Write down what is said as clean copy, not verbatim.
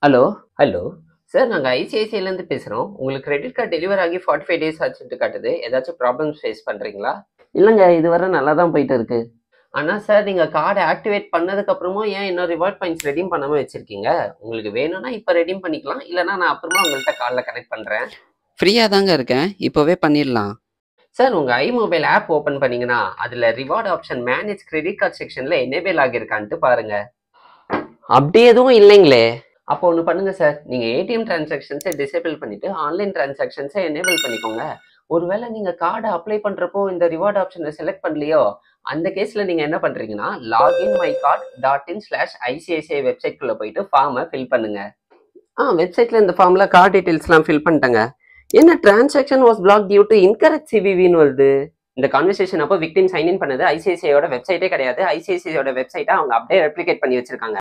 Hello. Hello. Sir நாங்க ஐசிஐசிஐலேருந்து பேசுறோம். உங்களுக்கு கிரெடிட் கார்டு டெலிவர் ஆகி 45 டேஸ் ஆச்சுன்ட்டு காட்டுது. ஏதாச்சும் ப்ராப்ளம்ஸ் ஃபேஸ் பண்றீங்களா? இல்லங்க. இதுவரை நல்லா தான் போயிட்டு இருக்கு. ஆனா சார் நீங்க கார்ட ஆக்டிவேட் பண்ணதுக்கு அப்புறமும் ஏன் இன்னும் ரிவார்ட் பாயிண்ட்ஸ் ரெடீம் பண்ணாம வச்சிருக்கீங்க? உங்களுக்கு வேணும்னா இப்ப ரெடீம் பண்ணிக்கலாம். இல்லன்னா நான் அப்புறமா உங்கள்ட்ட கால்ல கனெக்ட் பண்றேன். ஃப்ரீயா தாங்க இருக்கேன். இப்பவே பண்ணிடலாம். சார் உங்க iMobile ஆப் ஓபன் பண்ணீங்கன்னா, அதுல reward option manage credit card செக்ஷன்ல எனேபிள் ஆகியிருக்கான்ட்டு பாருங்க. அப்படி எதுவும் இல்லைங்களே. அப்போ ஒன்று பண்ணுங்க சார். நீங்க ஏடிஎம் டிரான்சாக்ஷன்ஸை டிசேபிள் பண்ணிட்டு ஆன்லைன் டிரான்சாக்ஷன்ஸை எனேபிள் பண்ணிக்கோங்க. ஒருவேளை நீங்க கார்டை அப்ளை பண்றப்போ இந்த ரிவார்ட் ஆப்ஷனை செலக்ட் பண்ணலையோ, அந்த கேஸ்ல நீங்க என்ன பண்றீங்கன்னா login my card dot in slash ICICI வெப்சைட்குள்ள போயிட்டு ஃபார்மை ஃபில் பண்ணுங்க. வெப்சைட்ல இந்த ஃபார்ம்ல கார்டு டீடைல்ஸ்லாம் ஃபில் பண்ணிட்டேங்க. என்ன transaction was block due to incorrect சிவிவின்னு வருது. இந்த கான்வர்சேஷன் அப்போ விக்டிம் சைன் இன் பண்ணது ஐசிஐசிஐயோட வெப்சைட்டே கிடையாது. ஐசிஐசிஐயோட வெப்சைட்டை அவங்க அப்படியே ரெப்ளிகேட் பண்ணி வச்சிருக்காங்க.